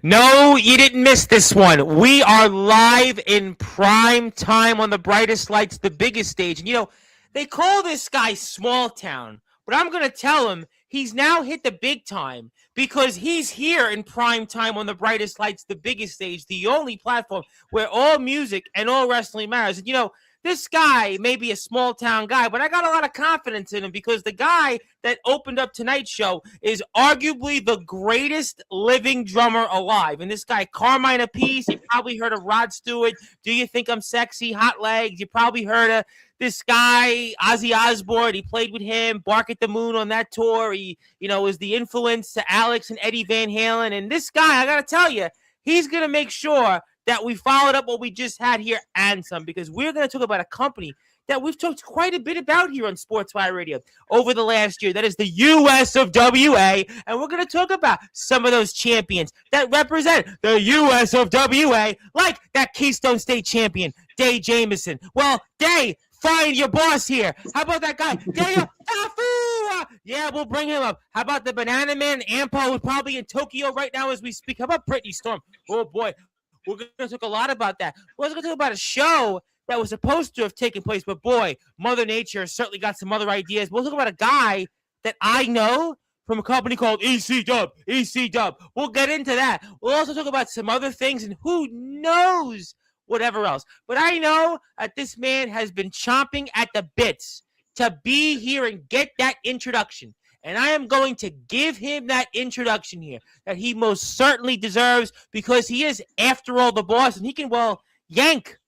No, you didn't miss this one. We are live in prime time on the brightest lights, the biggest stage. And they call this guy Small Town, but I'm going to tell him he's now hit the big time because he's here in prime time on the brightest lights, the biggest stage, the only platform where all music and all wrestling matters. And this guy may be a small town guy, but I got a lot of confidence in him because the guy that opened up tonight's show is arguably the greatest living drummer alive. And this guy, Carmine Appice, you probably heard of Rod Stewart. Do You Think I'm Sexy? Hot Legs. You probably heard of this guy, Ozzy Osbourne. He played with him, Bark at the Moon on that tour. He, is the influence to Alex and Eddie Van Halen. And this guy, I got to tell you, he's going to make sure that we followed up what we just had here and some, because we're going to talk about a company that we've talked quite a bit about here on Sportswire Radio over the last year. That is the US of WA, and we're going to talk about some of those champions that represent the US of WA, like that Keystone State champion, Day Jamison. Well, Day, find your boss here. How about that guy, Day Tafu? Yeah, we'll bring him up. How about the Banana Man, Ampo, who's probably in Tokyo right now as we speak? How about Brittany Storm? Oh, boy. We're going to talk a lot about that. We're going to talk about a show that was supposed to have taken place, but boy, Mother Nature certainly got some other ideas. We'll talk about a guy that I know from a company called EC Dub. We'll get into that. We'll also talk about some other things and who knows whatever else. But I know that this man has been chomping at the bits to be here and get that introduction. And I am going to give him that introduction here that he most certainly deserves because he is, after all, the boss. And he can, yank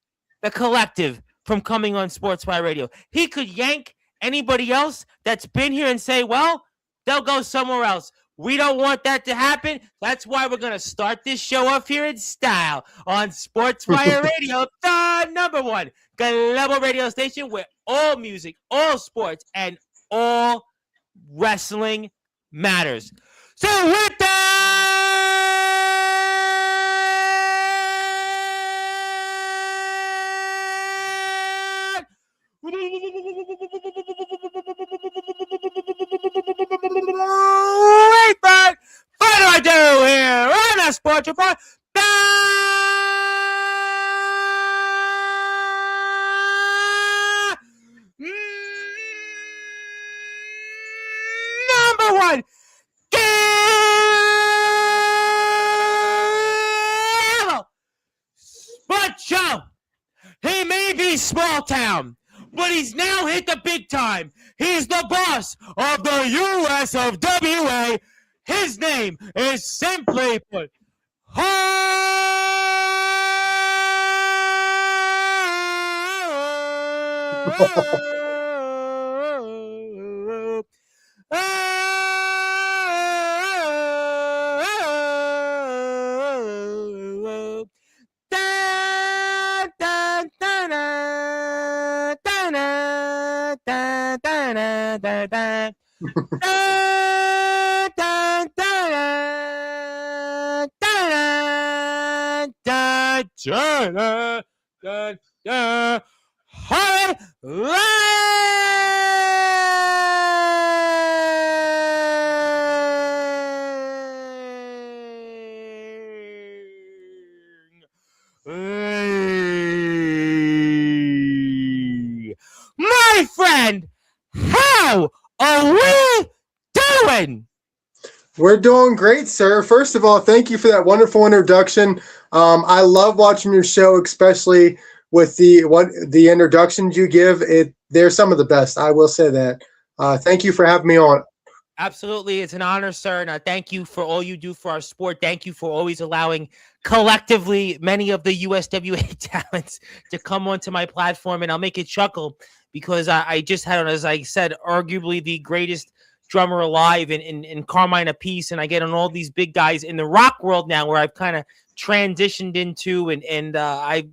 the collective from coming on Sportswire Radio. He could yank anybody else that's been here and say, well, they'll go somewhere else. We don't want that to happen. That's why we're going to start this show off here in style on Sportswire Radio, the number one global radio station where all music, all sports, and all wrestling matters. So with that, what do I do here on a Sports Report? Number one, Sports Show. He may be small town, but he's now hit the big time. He's the boss of the US of WA. His name is simply put, my friend, how are we doing? We're doing great, sir. First of all, thank you for that wonderful introduction. I love watching your show, especially with the introductions you give. They're some of the best. I will say that. Thank you for having me on. Absolutely. It's an honor, sir. And thank you for all you do for our sport. Thank you for always allowing collectively many of the USWA talents to come onto my platform. And I'll make it chuckle because I just had on, as I said, arguably the greatest drummer alive in Carmine Appice. And I get on all these big guys in the rock world now where I've kind of transitioned into and I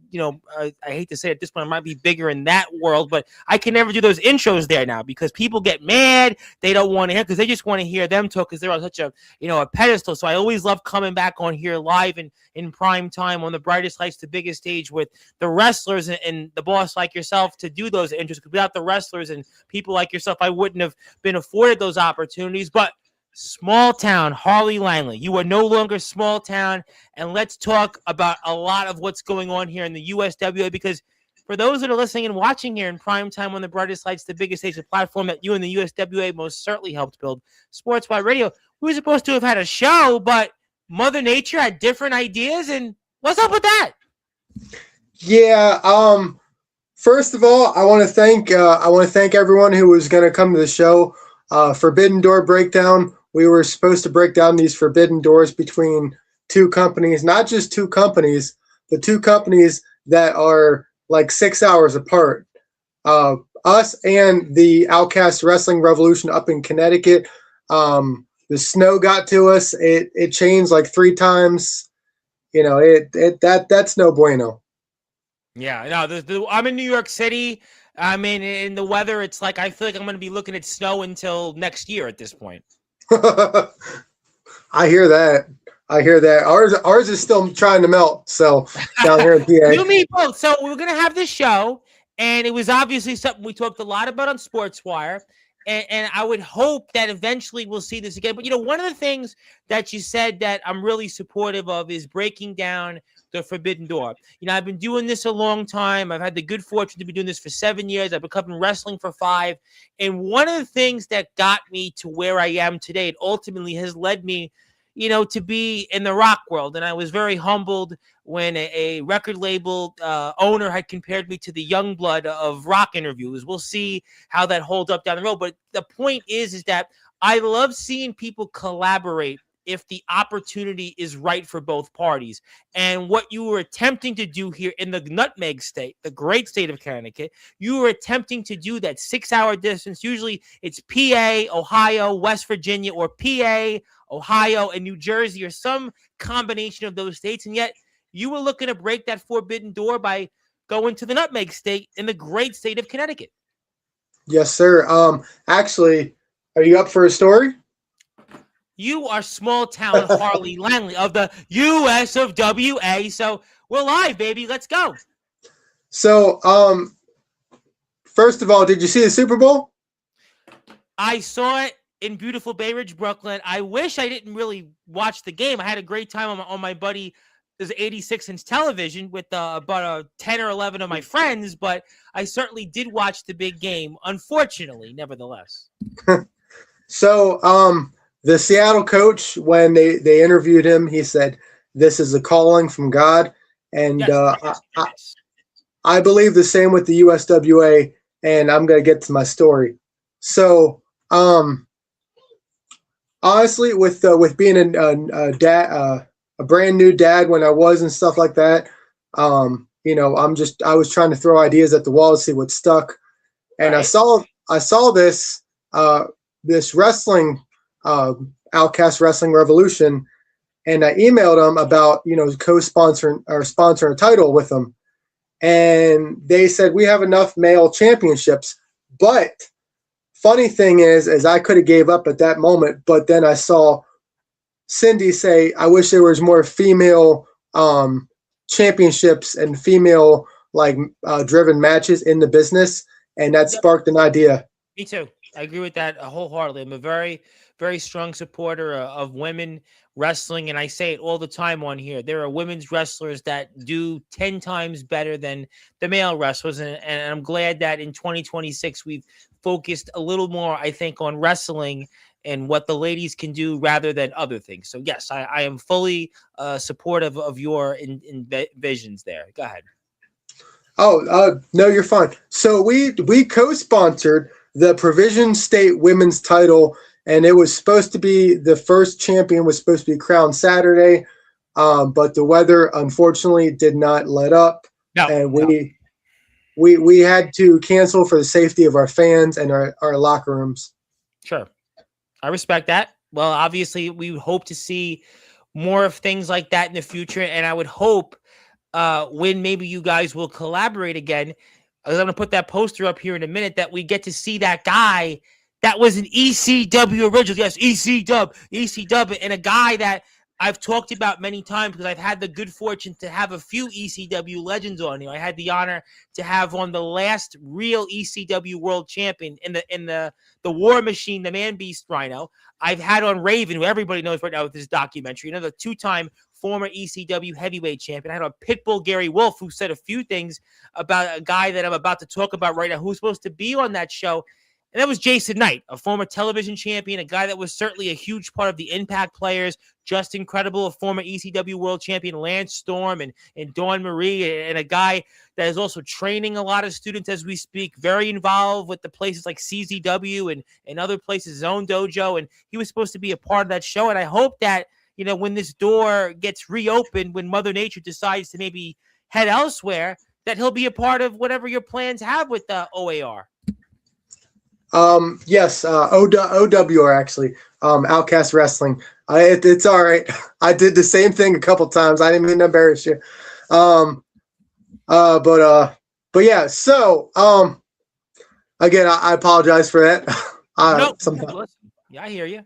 hate to say at this point I might be bigger in that world, but I can never do those intros there now because people get mad. They don't want to hear because they just want to hear them talk because they're on such a a pedestal. So I always love coming back on here live and in prime time on the brightest lights, the biggest stage with the wrestlers and the boss like yourself to do those intros. Without the wrestlers and people like yourself, I wouldn't have been afforded those opportunities. But Small town, Harley Langley. You are no longer small town. And let's talk about a lot of what's going on here in the USWA, because for those that are listening and watching here in prime time on the brightest lights, the biggest station platform that you and the USWA most certainly helped build, Sportswire Radio, we were supposed to have had a show, but Mother Nature had different ideas. And what's up with that? Yeah. First of all, I want to thank everyone who was going to come to the show. Forbidden Door Breakdown. We were supposed to break down these forbidden doors between two companies, not just two companies, but two companies that are like 6 hours apart. Us and the Outcast Wrestling Revolution up in Connecticut. The snow got to us. It changed like 3 times. That's no bueno. Yeah, no, I'm in New York City. I mean, in the weather, it's like I feel like I'm going to be looking at snow until next year at this point. I hear that. Ours is still trying to melt. So down here in PA, you and me both. So we were going to have this show, and it was obviously something we talked a lot about on Sportswire. And I would hope that eventually we'll see this again. But, one of the things that you said that I'm really supportive of is breaking down the Forbidden Door. I've been doing this a long time. I've had the good fortune to be doing this for 7 years. I've been covering wrestling for 5. And one of the things that got me to where I am today, it ultimately has led me, to be in the rock world. And I was very humbled when a record label owner had compared me to the young blood of rock interviews. We'll see how that holds up down the road. But the point is that I love seeing people collaborate if the opportunity is right for both parties. And what you were attempting to do here in the nutmeg state, the great state of Connecticut, you were attempting to do that 6-hour distance. Usually it's PA, Ohio, West Virginia, or PA, Ohio, and New Jersey, or some combination of those states. And yet you were looking to break that forbidden door by going to the nutmeg state in the great state of Connecticut. Yes, sir. Actually, are you up for a story? You are small town Harley Langley of the US of WA. So we're live, baby. Let's go. So, first of all, did you see the Super Bowl? I saw it in beautiful Bay Ridge, Brooklyn. I wish I didn't really watch the game. I had a great time on my buddy. There's 86-inch television with about 10 or 11 of my friends, but I certainly did watch the big game, unfortunately, nevertheless. So, the Seattle coach, when they interviewed him, he said, "This is a calling from God." And yes. I believe the same with the USWA, and I'm going to get to my story. So, honestly, with being a brand new dad when I was and stuff like that, I was trying to throw ideas at the wall to see what stuck. And right. I saw this wrestling Outcast Wrestling Revolution, and I emailed them about co-sponsoring or sponsoring a title with them, and they said we have enough male championships. But funny thing is I could have gave up at that moment, but then I saw Cindy say, "I wish there was more female championships and female driven matches in the business," and that sparked an idea. Me too. I agree with that wholeheartedly. I'm a very, very strong supporter of women wrestling, and I say it all the time on here. There are women's wrestlers that do 10 times better than the male wrestlers, and I'm glad that in 2026 we've focused a little more, I think, on wrestling and what the ladies can do rather than other things. So, yes, I am fully supportive of your visions there. Go ahead. Oh, no, you're fine. So we co-sponsored the Provision State Women's title, and it was supposed to be the first champion was supposed to be crowned Saturday, but the weather unfortunately did not let up, and we had to cancel for the safety of our fans and our locker rooms. Sure, I respect that. Well, obviously, we hope to see more of things like that in the future, and I would hope when maybe you guys will collaborate again. I'm going to put that poster up here in a minute that we get to see that guy that was an ECW original. Yes, ECW, and a guy that I've talked about many times because I've had the good fortune to have a few ECW legends on here. I had the honor to have on the last real ECW world champion in the War Machine, the Man Beast Rhino. I've had on Raven, who everybody knows right now with this documentary, the two-time former ECW heavyweight champion. I had on Pitbull Gary Wolf, who said a few things about a guy that I'm about to talk about right now, who's supposed to be on that show. And that was Jason Knight, a former television champion, a guy that was certainly a huge part of the Impact players. Just Incredible, a former ECW world champion, Lance Storm and Dawn Marie, and a guy that is also training a lot of students as we speak, very involved with the places like CZW and other places, Zone Dojo, and he was supposed to be a part of that show. And I hope that, when this door gets reopened, when Mother Nature decides to maybe head elsewhere, that he'll be a part of whatever your plans have with the OAR. Yes, OWR actually, Outcast Wrestling. It's all right. I did the same thing a couple times. I didn't mean to embarrass you. But yeah. So, again, I apologize for that. Yeah, I hear you.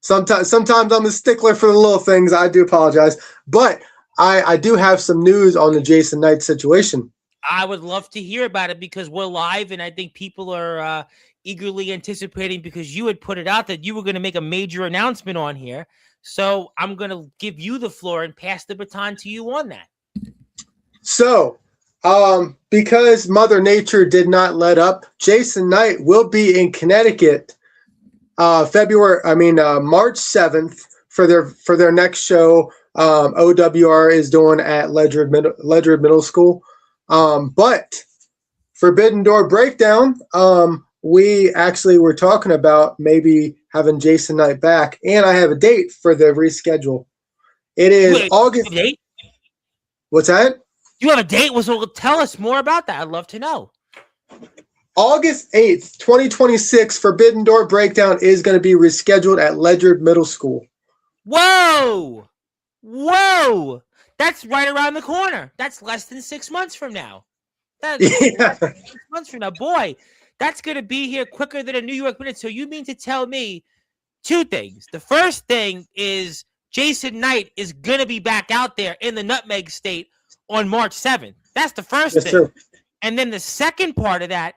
Sometimes I'm a stickler for the little things. I do apologize, but I do have some news on the Jason Knight situation. I would love to hear about it because we're live, and I think people are eagerly anticipating because you had put it out that you were going to make a major announcement on here. So I'm going to give you the floor and pass the baton to you on that. So, because Mother Nature did not let up, Jason Knight will be in Connecticut March 7th for their next show. OWR is doing at Ledgewood Middle School. But Forbidden Door Breakdown, we actually were talking about maybe having Jason Knight back, and I have a date for the reschedule. It is August. Date? What's that? You have a date? So tell us more about that. I'd love to know. August 8th, 2026, Forbidden Door Breakdown is going to be rescheduled at Ledgewood Middle School. Whoa! That's right around the corner. That's less than 6 months from now. That's 6 months from now. Boy, that's going to be here quicker than a New York minute. So you mean to tell me two things. The first thing is Jason Knight is going to be back out there in the Nutmeg State on March 7th. That's the first thing. Sir. And then the second part of that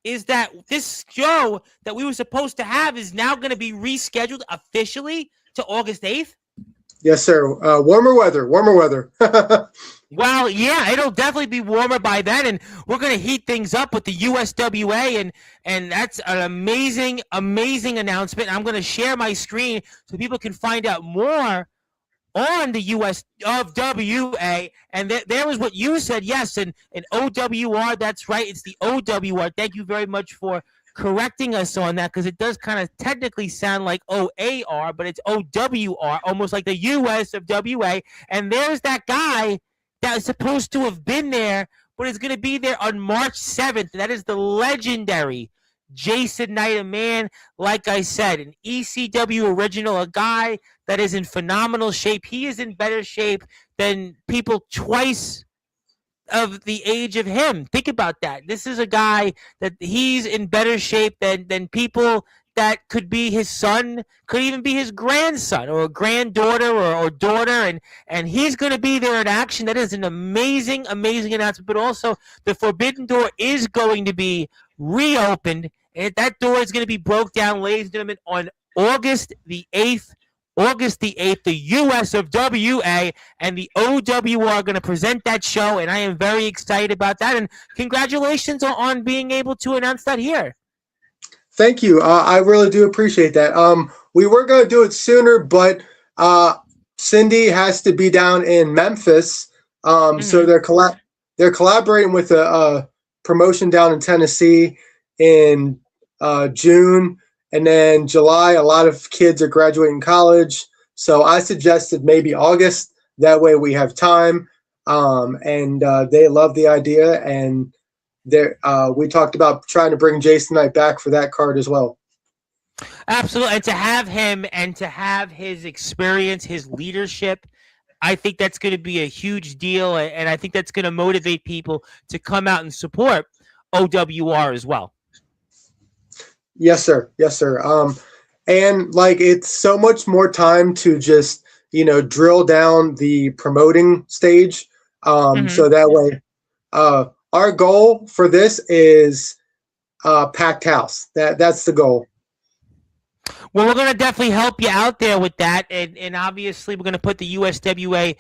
is that this show that we were supposed to have is now going to be rescheduled officially to August 8th. Yes, sir. Warmer weather. Well, yeah, it'll definitely be warmer by then, and we're going to heat things up with the USWA, and that's an amazing announcement. I'm going to share my screen so people can find out more on the USWA, and there was what you said, yes, and OWR, that's right, it's the OWR. Thank you very much for correcting us on that, because it does kind of technically sound like OAR, but it's OWR, almost like the US of WA. And there's that guy that is supposed to have been there, but is going to be there on March 7th. That is the legendary Jason Knight, a man, like I said, an ECW original, a guy that is in phenomenal shape. He is in better shape than people twice of the age of him. Think about that. This is a guy that he's in better shape than people that could be his son, could even be his grandson or a granddaughter or daughter, and he's going to be there in action. That is an amazing announcement. But also, the Forbidden Door is going to be reopened, and that door is going to be broke down, ladies and gentlemen, on August the 8th. The US of WA and the OWR are going to present that show, and I am very excited about that. And congratulations on being able to announce that here. Thank you. I really do appreciate that. We were going to do it sooner, but Cindy has to be down in Memphis, so they're collaborating with a promotion down in Tennessee in June. And then July, a lot of kids are graduating college. So I suggested maybe August. That way we have time. And they love the idea. And we talked about trying to bring Jason Knight back for that card as well. Absolutely. And to have him and to have his experience, his leadership, I think that's going to be a huge deal. And I think that's going to motivate people to come out and support OWR as well. Yes, sir. And like, it's so much more time to just drill down the promoting stage. Mhm. So that way, our goal for this is packed house. That's the goal. Well, we're going to definitely help you out there with that. And obviously, we're going to put the USWA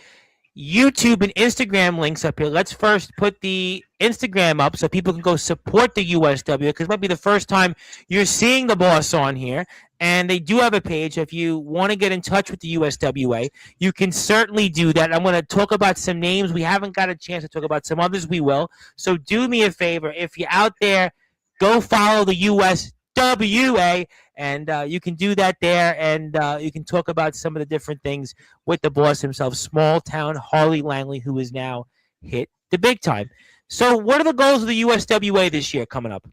YouTube and Instagram links up here. Let's first put the Instagram up so people can go support the USW, because it might be the first time you're seeing the boss on here. And they do have a page. If you want to get in touch with the USWA, you can certainly do that. I'm going to talk about some names. We haven't got a chance to talk about some others. We will. So do me a favor. If you're out there, go follow the USWA, and you can do that there, and you can talk about some of the different things with the boss himself, small town Harley Langley, who is now hit the big time. So what are the goals of the USWA this year coming up?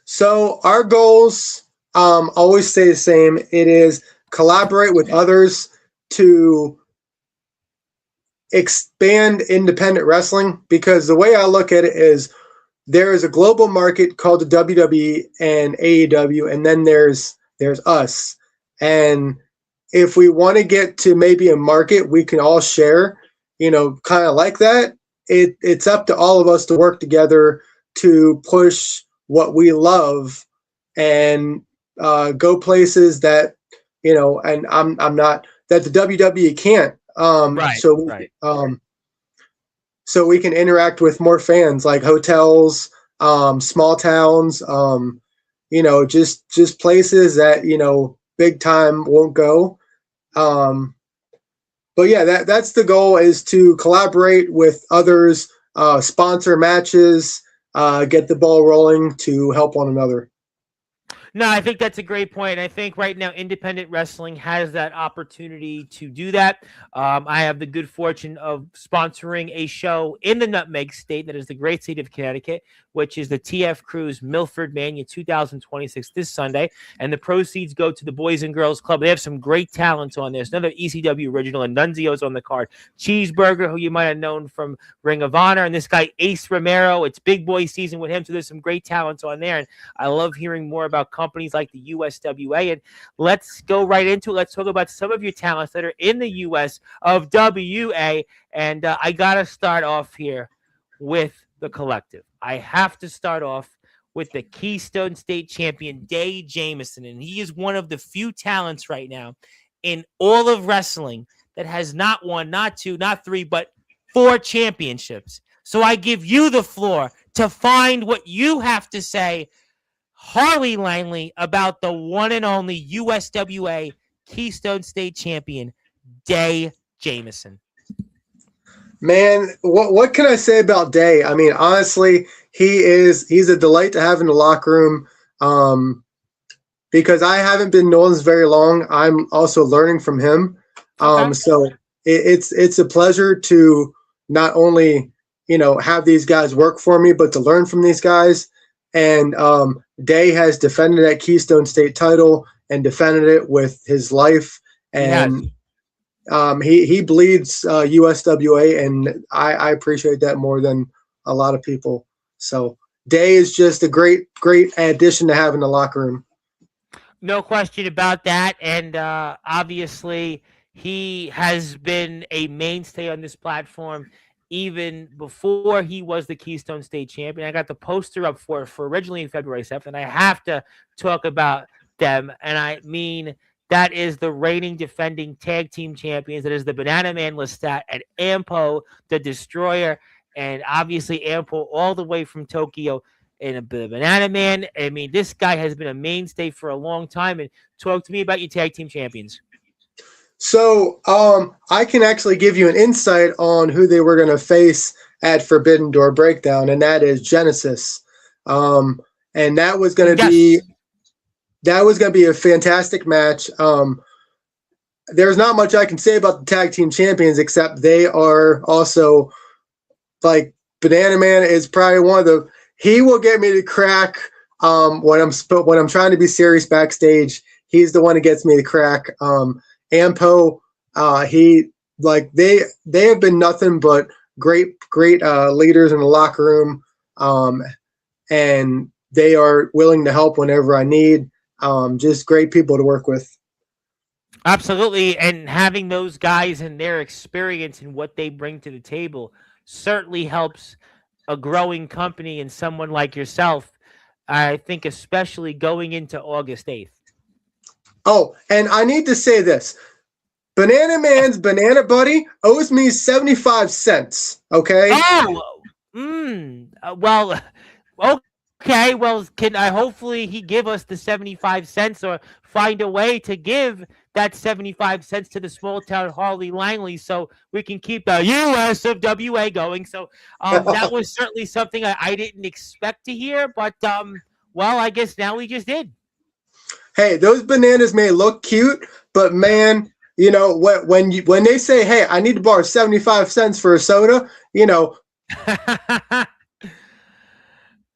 So our goals always stay the same. It is collaborate with others to expand independent wrestling, because the way I look at it is there is a global market called the WWE and AEW, and then there's us. And if we want to get to maybe a market we can all share, kind of like that, it's up to all of us to work together to push what we love and go places that, and I'm not, that the WWE can't. Right. So we can interact with more fans, like hotels, small towns, just places that, big time won't go. But yeah, that's the goal, is to collaborate with others, sponsor matches, get the ball rolling to help one another. No, I think that's a great point. I think right now independent wrestling has that opportunity to do that. I have the good fortune of sponsoring a show in the Nutmeg State, that is the great state of Connecticut, which is the TF Cruz Milford Mania 2026 this Sunday. And the proceeds go to the Boys and Girls Club. They have some great talents on there. There's another ECW original, and Nunzio's on the card. Cheeseburger, who you might have known from Ring of Honor, and this guy Ace Romero. It's big boy season with him, so there's some great talents on there. And I love hearing more about companies like the USWA. And let's go right into it. Let's talk about some of your talents that are in the US of WA. And I got to start off here with the collective. I have to start off with the Keystone State champion, Day Jamison. And he is one of the few talents right now in all of wrestling that has not one, not two, not three, but 4 championships. So I give you the floor to find what you have to say, Harley Langley, about the one and only USWA Keystone State champion, Day Jamison. Man, what can I say about Day? I mean, honestly, he's a delight to have in the locker room, because I haven't been knowing this very long. I'm also learning from him. Okay. So it's a pleasure to not only, have these guys work for me, but to learn from these guys. And Day has defended that Keystone State title and defended it with his life. And he bleeds USWA, and I appreciate that more than a lot of people. So Day is just a great addition to have in the locker room. No question about that. And obviously, he has been a mainstay on this platform even before he was the Keystone State champion. I got the poster up for originally February 7th, and I have to talk about them. And I mean, that is the reigning defending tag team champions. That is the Banana Man Lestat and Ampo, the Destroyer. And obviously, Ampo all the way from Tokyo. And the Banana Man, I mean, this guy has been a mainstay for a long time. And talk to me about your tag team champions. So I can actually give you an insight on who they were going to face at Forbidden Door Breakdown, and that is Genesis. And that was going to be a fantastic match. There's not much I can say about the tag team champions, except they are also, like, Banana Man is probably one of the. He will get me to crack when I'm trying to be serious backstage. He's the one that gets me to crack. Ampo, they have been nothing but great leaders in the locker room, and they are willing to help whenever I need. Just great people to work with. Absolutely, and having those guys and their experience and what they bring to the table certainly helps a growing company and someone like yourself. I think, especially going into August 8th. Oh, and I need to say this. Banana Man's Banana Buddy owes me 75 cents. Okay. Oh, well, okay. Well, can I hopefully he give us the 75 cents or find a way to give that 75 cents to the small town Harley Langley so we can keep the US of WA going. So that was certainly something I didn't expect to hear, but well, I guess now we just did. Hey, those bananas may look cute, but man, when they say, "Hey, I need to borrow 75 cents for a soda,"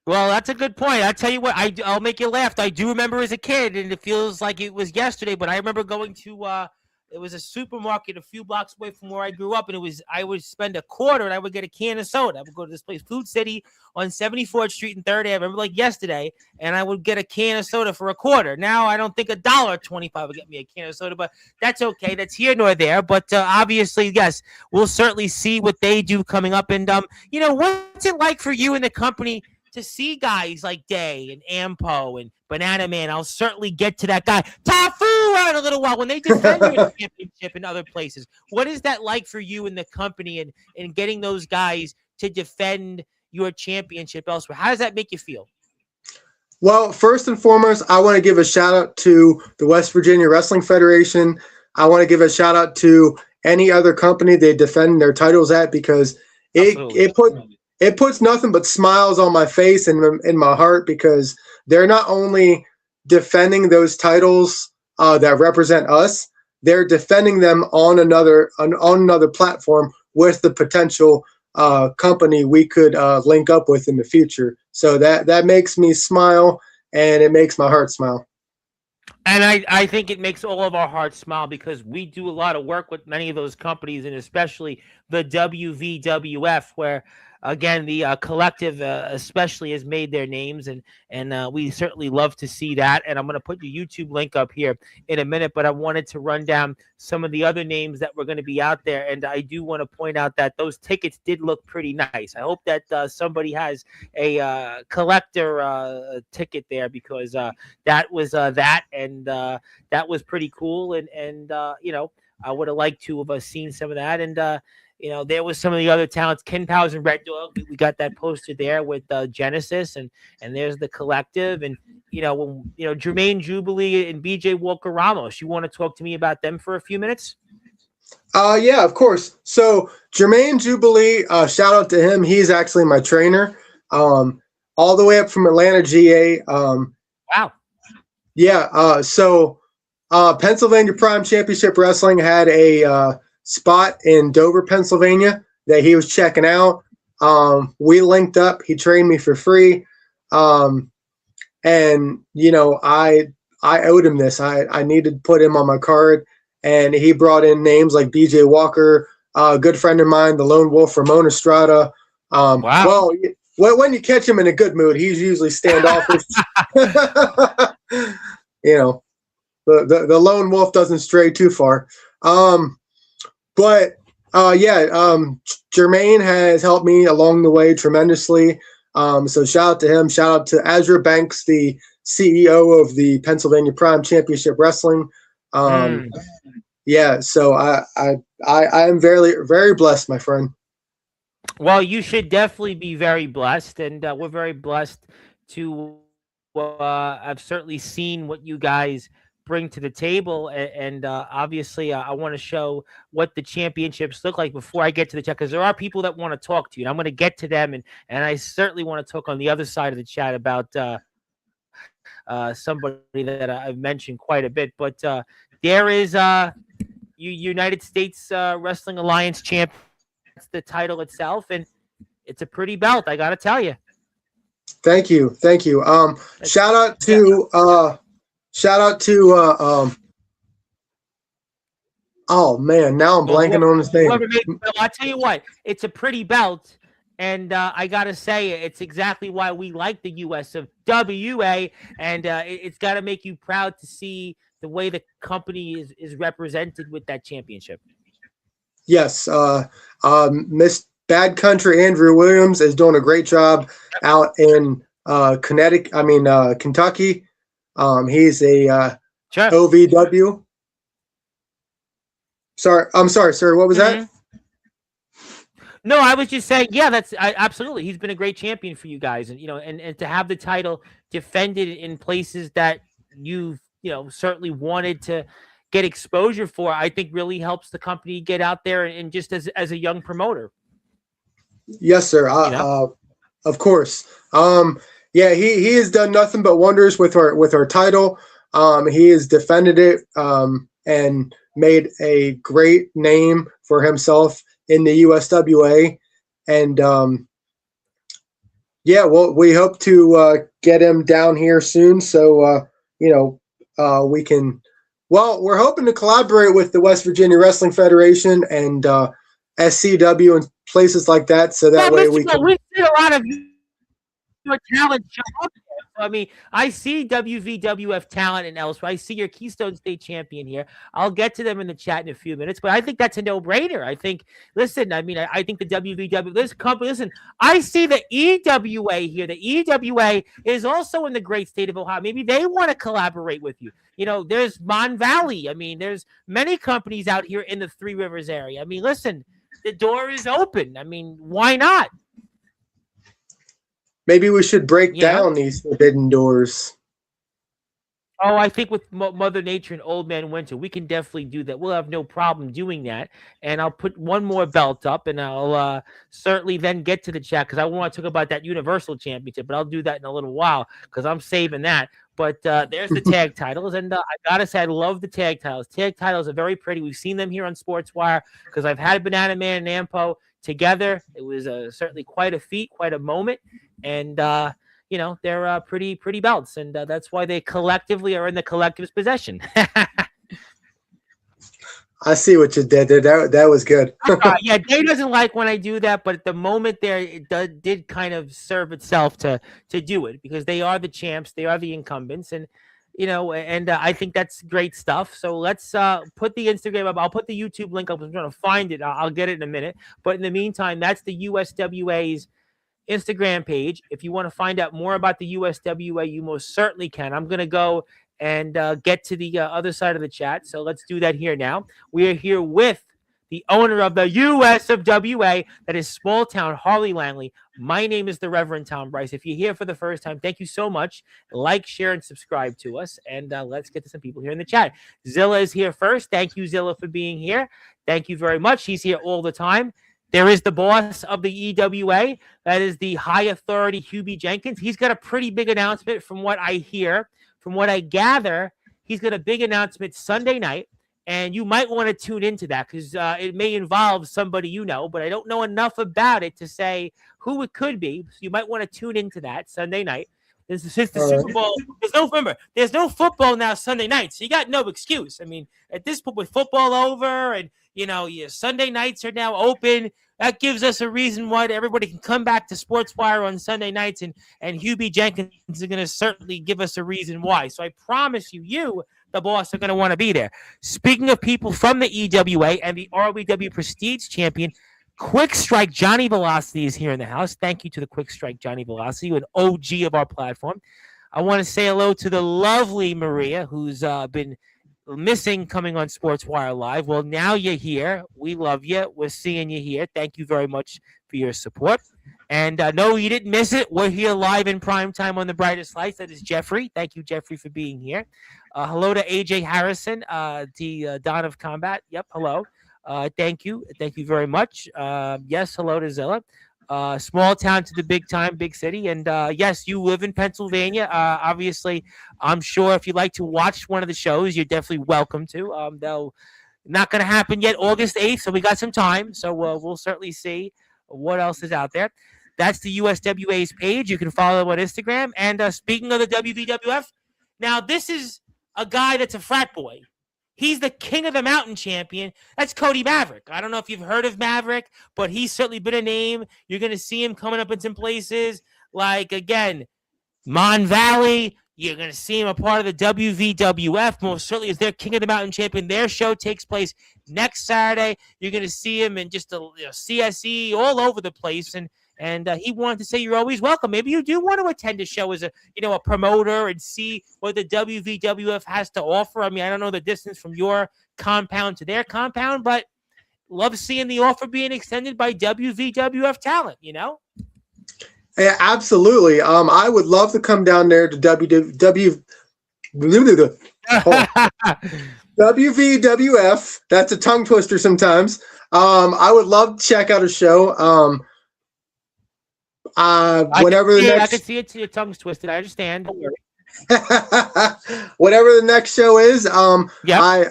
Well, that's a good point. I'll tell you what, I'll make you laugh. I do remember as a kid, and it feels like it was yesterday, but I remember going to it was a supermarket a few blocks away from where I grew up, and I would spend a quarter and I would get a can of soda. I would go to this place, Food City on 74th Street and 3rd Ave. I remember like yesterday, and I would get a can of soda for a quarter. Now I don't think $1.25 would get me a can of soda, but that's okay. That's here nor there. But obviously, yes, we'll certainly see what they do coming up. And what's it like for you in the company to see guys like Day and Ampo and Banana Man? I'll certainly get to that guy. Tafu in a little while when they defend your championship in other places. What is that like for you in the company and getting those guys to defend your championship elsewhere? How does that make you feel? Well, first and foremost, I want to give a shout out to the West Virginia Wrestling Federation. I want to give a shout out to any other company they defend their titles at, because it puts nothing but smiles on my face and in my heart, because they're not only defending those titles that represent us, they're defending them on another platform with the potential company we could link up with in the future. So that makes me smile, and it makes my heart smile. And I think it makes all of our hearts smile, because we do a lot of work with many of those companies, and especially the WVWF, where again the collective especially has made their names, and we certainly love to see that. And I'm going to put your YouTube link up here in a minute, but I wanted to run down some of the other names that were going to be out there, and I do want to point out that those tickets did look pretty nice. I hope that somebody has a collector ticket there, because that was that, and that was pretty cool, and I would have liked to have seen some of that. And there was some of the other talents, Ken Powers and Red Dog. We got that posted there with Genesis, and there's the collective, and Jermaine Jubilee and BJ Walker Ramos. You want to talk to me about them for a few minutes? Yeah, of course. So Jermaine Jubilee, shout out to him. He's actually my trainer, all the way up from Atlanta, GA. Wow. Yeah. So Pennsylvania Prime Championship Wrestling had a spot in Dover, Pennsylvania that he was checking out. We linked up. He trained me for free. And I owed him this. I needed to put him on my card, and he brought in names like BJ Walker, a good friend of mine, the Lone Wolf, Ramon Estrada. Wow. Well, when you catch him in a good mood, he's usually standoffish. The Lone Wolf doesn't stray too far. Jermaine has helped me along the way tremendously. So shout out to him. Shout out to Azra Banks, the CEO of the Pennsylvania Prime Championship Wrestling. Yeah, so I am very, very blessed, my friend. Well, you should definitely be very blessed, and we're very blessed to. I've certainly seen what you guys bring to the table, and obviously I want to show what the championships look like before I get to the chat, because there are people that want to talk to you, and I'm going to get to them, and I certainly want to talk on the other side of the chat about somebody that I've mentioned quite a bit. But there is United States Wrestling Alliance champ. That's the title itself, and it's a pretty belt, I got to tell you. Thank you. Shout out to oh man, now I'm blanking on his name. I'll tell you what, it's a pretty belt, and I gotta say, it's exactly why we like the US of WA, and it's got to make you proud to see the way the company is represented with that championship. Yes, Miss Bad Country Andrew Williams is doing a great job out in Connecticut. I mean Kentucky. He's a Sure. OVW. Sorry, I'm sorry, sir. What was that? No, I was just saying, yeah, absolutely. He's been a great champion for you guys, and and to have the title defended in places that you've certainly wanted to get exposure for, I think really helps the company get out there and just as a young promoter. Yes, sir. Of course. Yeah, he has done nothing but wonders with our title. He has defended it and made a great name for himself in the USWA, and yeah, well, we hope to get him down here soon. So we can. Well, we're hoping to collaborate with the West Virginia Wrestling Federation and SCW and places like that, so that way we can. We see a lot of your talent show up there. I mean, I see WVWF talent and elsewhere. I see your Keystone State champion here. I'll get to them in the chat in a few minutes, but I think that's a no-brainer. I think, listen, I mean, I think the WVW, this company, listen, I see the EWA here. The EWA is also in the great state of Ohio. Maybe they want to collaborate with you. There's Mon Valley. I mean, there's many companies out here in the Three Rivers area. I mean, listen, the door is open. I mean, why not? Maybe we should break down these forbidden doors. Oh, I think with Mother Nature and Old Man Winter, we can definitely do that. We'll have no problem doing that. And I'll put one more belt up, and I'll certainly then get to the chat because I want to talk about that Universal Championship, but I'll do that in a little while because I'm saving that. But there's the tag titles, and I gotta say, I love the tag titles. Tag titles are very pretty. We've seen them here on Sportswire because I've had Banana Man and Ampo together. It was certainly quite a feat, quite a moment. And they're pretty belts, and that's why they collectively are in the collective's possession. I see what you did there. That was good. Yeah, Dave doesn't like when I do that, but at the moment there, it did kind of serve itself to do it because they are the champs, they are the incumbents, and I think that's great stuff. So let's put the Instagram up. I'll put the YouTube link up. I'm trying to find it. I'll get it in a minute. But in the meantime, that's the USWA's Instagram page. If you want to find out more about the USWA, you most certainly can. I'm going to go and get to the other side of the chat. So let's do that here now. We are here with the owner of the USWA, that is Small Town Harley Langley. My name is the Reverend Tom Bryce. If you're here for the first time, thank you so much. Like, share, and subscribe to us. And let's get to some people here in the chat. Zilla is here first. Thank you, Zilla, for being here. Thank you very much. She's here all the time. There is the boss of the EWA. That is the high authority, Hubie Jenkins. He's got a pretty big announcement from what I hear. From what I gather, he's got a big announcement Sunday night. And you might want to tune into that because it may involve somebody you know, but I don't know enough about it to say who it could be. So you might want to tune into that Sunday night. Since the Super Bowl, there's no football now Sunday night, so you got no excuse. I mean, at this point, with football over and your Sunday nights are now open, that gives us a reason why everybody can come back to Sportswire on Sunday nights, and Hubie Jenkins is going to certainly give us a reason why. So I promise you, the boss, are going to want to be there. Speaking of people from the EWA and the ROEW Prestige champion, Quick Strike Johnny Velocity is here in the house. Thank you to the Quick Strike Johnny Velocity, an OG of our platform. I want to say hello to the lovely Maria, who's been missing coming on Sportswire Live. Well, now you're here. We love you. We're seeing you here. Thank you very much for your support. And no, you didn't miss it. We're here live in prime time on the brightest lights. That is Jeffrey. Thank you, Jeffrey, for being here. Hello to AJ Harrison, the Don of Combat. Yep, hello. Thank you. Thank you very much. Yes, hello to Zilla. Small town to the big time, big city. And yes, you live in Pennsylvania. Obviously, I'm sure if you'd like to watch one of the shows, you're definitely welcome to. Though not going to happen yet August 8th, so we got some time. So we'll certainly see what else is out there. That's the USWA's page. You can follow them on Instagram. And speaking of the WVWF, now this is a guy that's a frat boy. He's the King of the Mountain champion. That's Cody Maverick. I don't know if you've heard of Maverick, but he's certainly been a name. You're going to see him coming up in some places like, again, Mon Valley. You're going to see him a part of the WVWF, most certainly as their King of the Mountain champion. Their show takes place next Saturday. You're going to see him in just a CSE all over the place. And he wanted to say you're always welcome. Maybe you do want to attend a show as a promoter and see what the WVWF has to offer. I mean, I don't know the distance from your compound to their compound, but love seeing the offer being extended by WVWF talent, Yeah, absolutely. I would love to come down there to WVWF. That's a tongue twister sometimes. I would love to check out a show. Whatever the next, I can see it to your tongue's twisted. I understand. Don't worry. Whatever the next show is, Yep.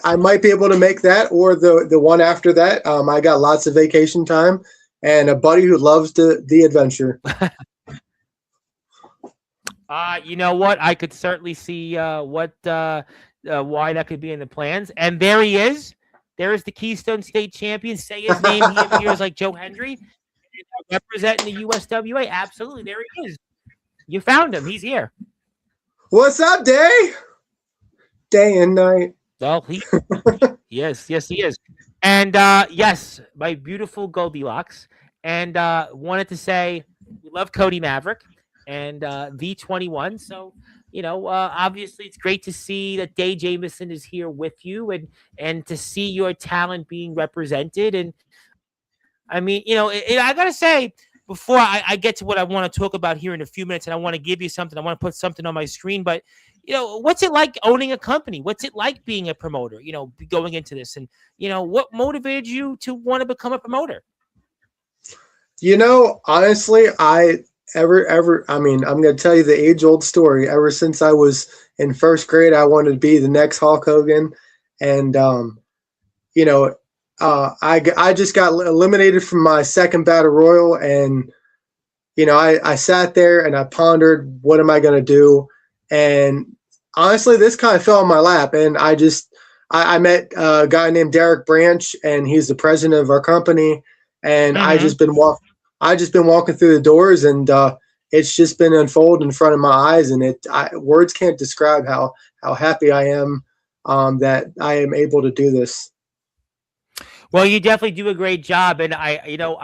I might be able to make that or the one after that. I got lots of vacation time and a buddy who loves the adventure. You know what? I could certainly see why that could be in the plans. And there he is. There is the Keystone State champion. Say his name. He appears like Joe Hendry, representing the USWA. Absolutely, there he is. You found him. He's here. What's up, Day? Day and night. Well, yes, he is. And yes, my beautiful Goldilocks. And wanted to say we love Cody Maverick and V21. So, obviously it's great to see that Day Jameson is here with you and to see your talent being represented. And I mean, I got to say, before I get to what I want to talk about here in a few minutes, and I want to give you something, I want to put something on my screen, but, what's it like owning a company? What's it like being a promoter, going into this? And, what motivated you to want to become a promoter? Honestly, I'm going to tell you the age-old story. Ever since I was in first grade, I wanted to be the next Hulk Hogan. And, I just got eliminated from my second battle royal, and I sat there and I pondered, what am I going to do? And honestly, this kind of fell in my lap, and I met a guy named Derek Branch, and he's the president of our company, and I just been walking through the doors, and it's just been unfolding in front of my eyes, and words can't describe how happy I am that I am able to do this. Well, you definitely do a great job, and I know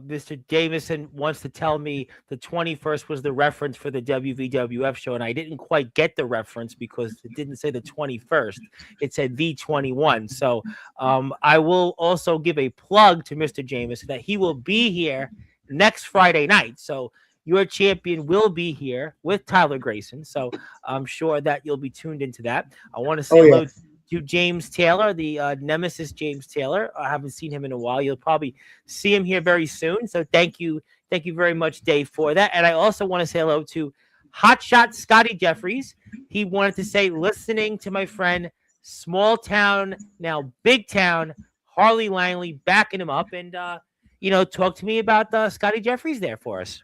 Mr. Jameson wants to tell me the 21st was the reference for the WVWF show, and I didn't quite get the reference because it didn't say the 21st; it said V21. So, I will also give a plug to Mr. Jameson that he will be here next Friday night. So, your champion will be here with Tyler Grayson. So, I'm sure that you'll be tuned into that. I want to say hello to James Taylor, the nemesis James Taylor. I haven't seen him in a while. You'll probably see him here very soon. So thank you very much, Dave, for that. And I also want to say hello to Hotshot Scotty Jeffries. He wanted to say, listening to my friend, small town, now big town, Harley Langley, backing him up. And, talk to me about Scotty Jeffries there for us.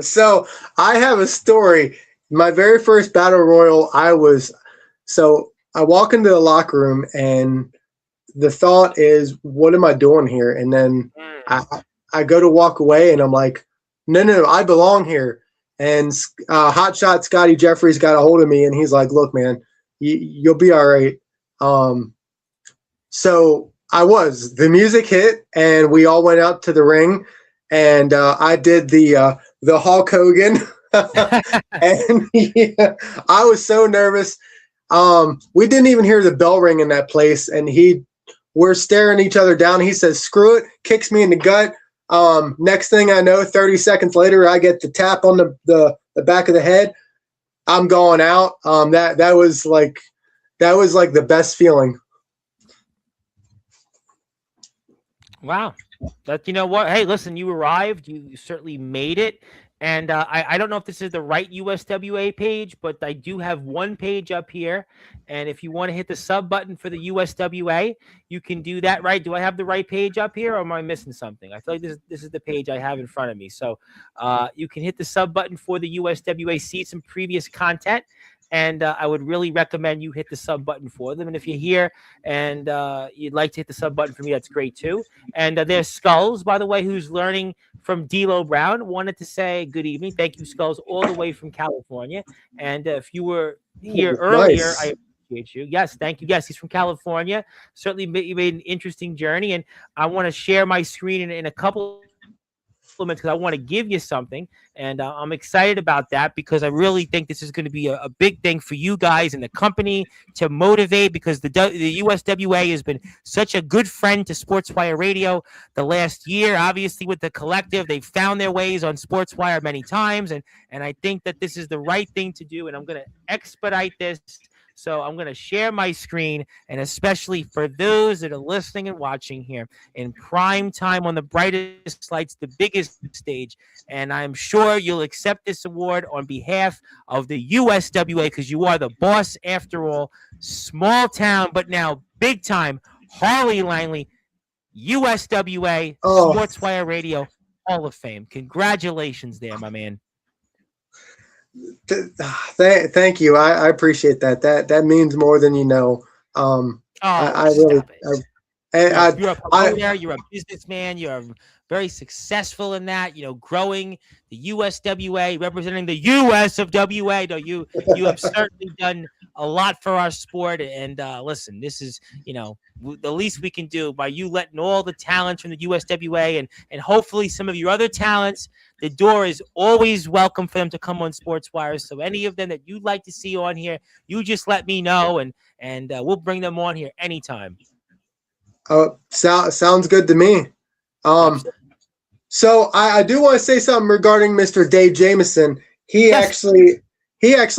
So I have a story. My very first battle royal, I walk into the locker room, and the thought is, what am I doing here? And then I go to walk away, and I'm like, no, I belong here. And Hotshot Scotty Jeffries got a hold of me, and he's like, look, man, you'll be all right. So the music hit, and we all went out to the ring, and I did the Hulk Hogan. And I was so nervous. We didn't even hear the bell ring in that place, and we're staring each other down. He says, screw it, kicks me in the gut. Next thing I know, 30 seconds later, I get the tap on the back of the head. I'm going out. That was like the best feeling. Wow. You know what? Hey, listen, you arrived. You certainly made it. And I don't know if this is the right USWA page, but I do have one page up here. And if you want to hit the sub button for the USWA, you can do that, right? Do I have the right page up here, or am I missing something? I feel like this is the page I have in front of me. So you can hit the sub button for the USWA, see some previous content. And I would really recommend you hit the sub button for them. And if you're here and you'd like to hit the sub button for me, that's great too. And there's Skulls, by the way, who's learning from D'Lo Brown. Wanted to say good evening. Thank you, Skulls, all the way from California. And if you were here earlier, Nice. I appreciate you. Yes, thank you. Yes, he's from California. Certainly made an interesting journey. And I want to share my screen in a couple because I want to give you something, and I'm excited about that because I really think this is going to be a big thing for you guys and the company to motivate, because the USWA has been such a good friend to Sportswire Radio the last year. Obviously, with the collective, they've found their ways on Sportswire many times, and I think that this is the right thing to do, and I'm going to expedite this. So I'm going to share my screen, and especially for those that are listening and watching here in prime time on the brightest lights, the biggest stage. And I'm sure you'll accept this award on behalf of the USWA, because you are the boss after all. Small town, but now big time. Harley Langley, USWA, Oh, Sportswire Radio Hall of Fame. Congratulations there, my man. thank you. I appreciate that. That means more than you know. I really, stop it. You're a promoter, you're a businessman, you're very successful in that, growing the USWA, representing the US of WA. No, you have certainly done a lot for our sport. And listen, this is, the least we can do by you letting all the talents from the USWA and hopefully some of your other talents. The door is always welcome for them to come on Sportswire. So any of them that you'd like to see on here, you just let me know, and we'll bring them on here anytime. Sounds good to me. So I do want to say something regarding Mr. Dave Jameson. He actually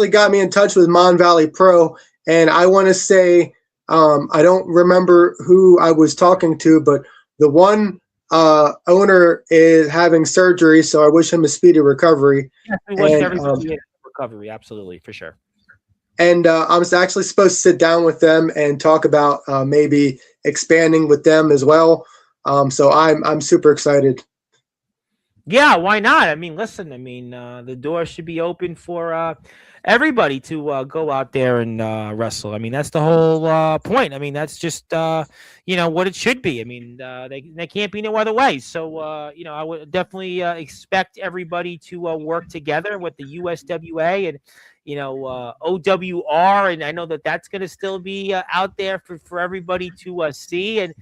got me in touch with Mon Valley Pro, and I want to say I don't remember who I was talking to, but the one owner is having surgery, so I wish him a speedy recovery. Yes, we wish everybody a recovery, absolutely, for sure. And I was actually supposed to sit down with them and talk about maybe expanding with them as well. So I'm super excited. Yeah, why not? I mean, listen, the door should be open for everybody to go out there and wrestle. I mean, that's the whole point. I mean, that's just what it should be. I mean, they can't be no other way. So I would definitely expect everybody to work together with the USWA and OWR, and I know that's going to still be out there for everybody to see. And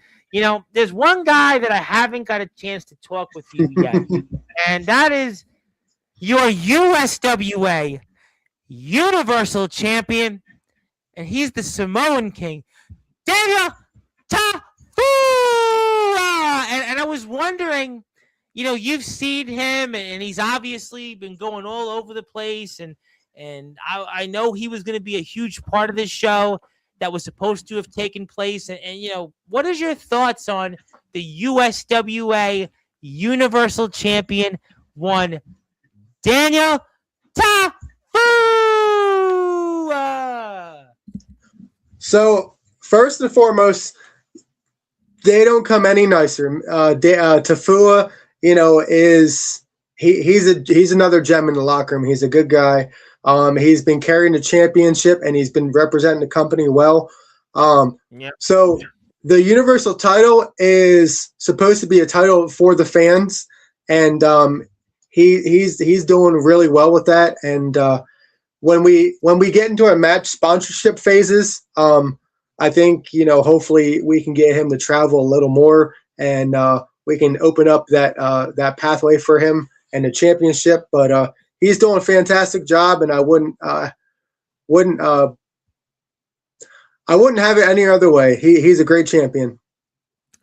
there's one guy that I haven't got a chance to talk with you yet, and that is your USWA Universal Champion, and he's the Samoan King, Daniel Tafura. And I was wondering, you've seen him, and he's obviously been going all over the place, and I know he was going to be a huge part of this show that was supposed to have taken place. And what is your thoughts on the USWA Universal Champion, one Daniel Tafura? So first and foremost, they don't come any nicer. Tafua, he's another gem in the locker room. He's a good guy. He's been carrying the championship, and he's been representing the company well. So the Universal title is supposed to be a title for the fans, and he's doing really well with that. And when we get into our match sponsorship phases, I think hopefully we can get him to travel a little more, and we can open up that pathway for him and the championship. But he's doing a fantastic job, and I wouldn't have it any other way. He's a great champion.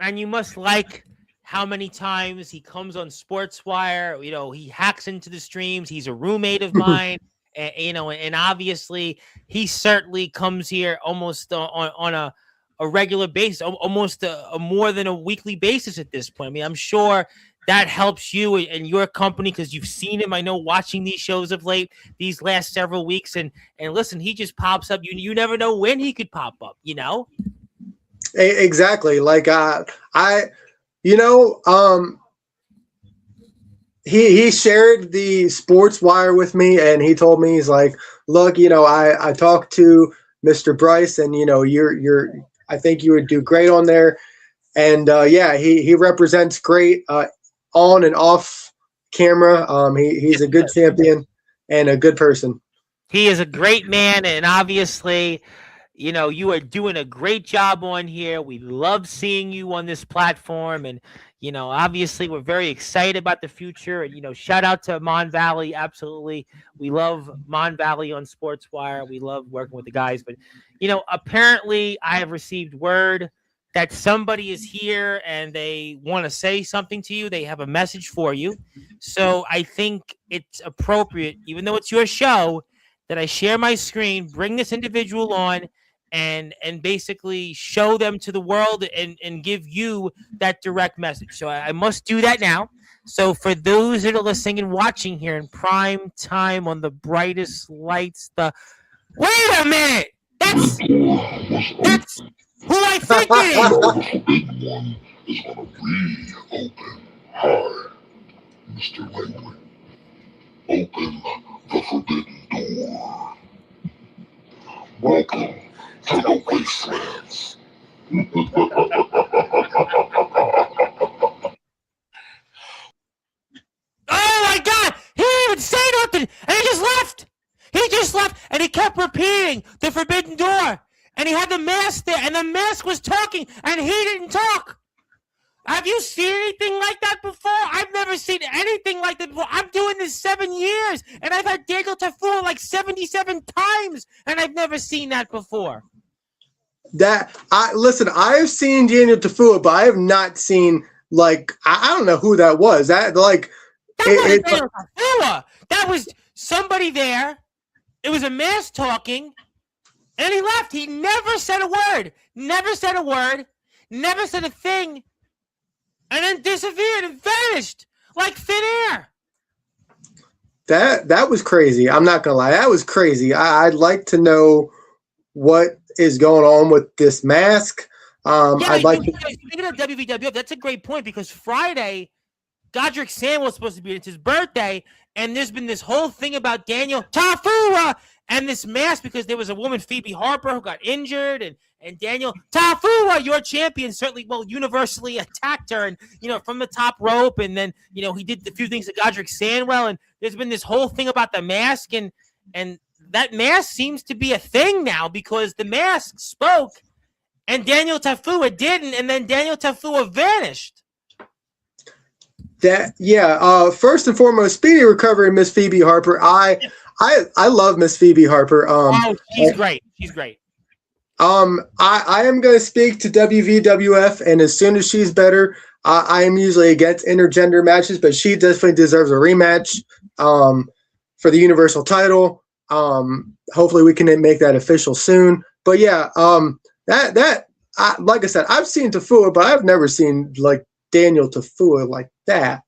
And you must like how many times he comes on Sportswire. He hacks into the streams. He's a roommate of mine, and obviously he certainly comes here almost on a regular basis, almost a more than a weekly basis at this point. I mean, I'm sure that helps you and your company because you've seen him. I know watching these shows of late, these last several weeks, and listen, he just pops up. You never know when he could pop up. Exactly. Like he shared the Sportswire with me, and he told me, he's like, look, I talked to Mr. Bryce, and I think you would do great on there. And yeah, he represents great on and off camera. He's a good champion and a good person. He is a great man, and obviously, you are doing a great job on here. We love seeing you on this platform, and obviously, we're very excited about the future. And shout out to Mon Valley. Absolutely, we love Mon Valley on Sportswire. We love working with the guys, but apparently, I have received word that somebody is here and they want to say something to you. They have a message for you. So I think it's appropriate, even though it's your show, that I share my screen, bring this individual on, and basically show them to the world and give you that direct message. So I must do that now. So for those that are listening and watching here in prime time on the brightest lights, wait a minute! That's who I think it is! The big one is going to reopen. Hi, Mr. Langley. Open the forbidden door. Welcome to the wastelands. Oh my God! He didn't even say nothing, and he just left. He just left, and he kept repeating the forbidden door. And he had the mask there, and the mask was talking, and he didn't talk. Have you seen anything like that before? I've never seen anything like that before. I'm doing this 7 years, and I've had Daniel Tafua like 77 times, and I've never seen that before. Listen, I've seen Daniel Tafua, but I have not seen I don't know who that was. That wasn't Daniel Tafua. That was somebody there. It was a mask talking, and he left. He never said a word. Never said a word. Never said a thing. And then disappeared and vanished like thin air. That was crazy. I'm not gonna lie, that was crazy. I'd like to know what is going on with this mask. Speaking of WVWF, that's a great point because Friday, Godric Samuel was supposed to be. It's his birthday, and there's been this whole thing about Daniel Tafua and this mask because there was a woman, Phoebe Harper, who got injured, and Daniel Tafua, your champion, certainly universally attacked her, and from the top rope, and then he did a few things to Godric Sandwell, and there's been this whole thing about the mask, and that mask seems to be a thing now because the mask spoke, and Daniel Tafua didn't, and then Daniel Tafua vanished. First and foremost, speedy recovery, Miss Phoebe Harper. I love Miss Phoebe Harper. She's great. She's great. I am going to speak to WVWF, and as soon as she's better, I am usually against intergender matches, but she definitely deserves a rematch for the Universal title. Hopefully we can make that official soon. But yeah, like I said, I've seen Tafua, but I've never seen Daniel Tafua like that.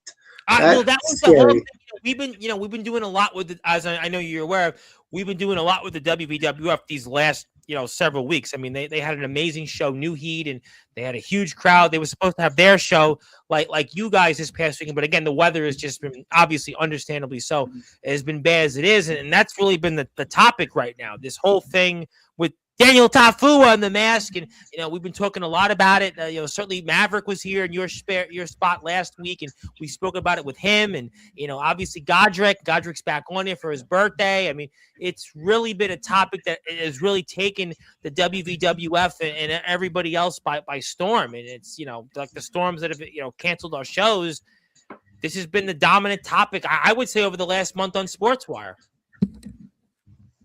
That was scary. The whole thing. We've been doing a lot with as I know you're aware of. We've been doing a lot with the WVWF these last several weeks. I mean, they had an amazing show, New Heat, and they had a huge crowd. They were supposed to have their show like you guys this past weekend, but again, the weather has just been obviously, understandably so, it has been bad as it is, and that's really been the topic right now. This whole thing with Daniel Tafua and the mask, and we've been talking a lot about it. Certainly Maverick was here in your spot last week, and we spoke about it with him. And obviously Godric's back on there for his birthday. I mean, it's really been a topic that has really taken the WVWF and everybody else by storm. And it's like the storms that have canceled our shows. This has been the dominant topic, I would say, over the last month on Sportswire.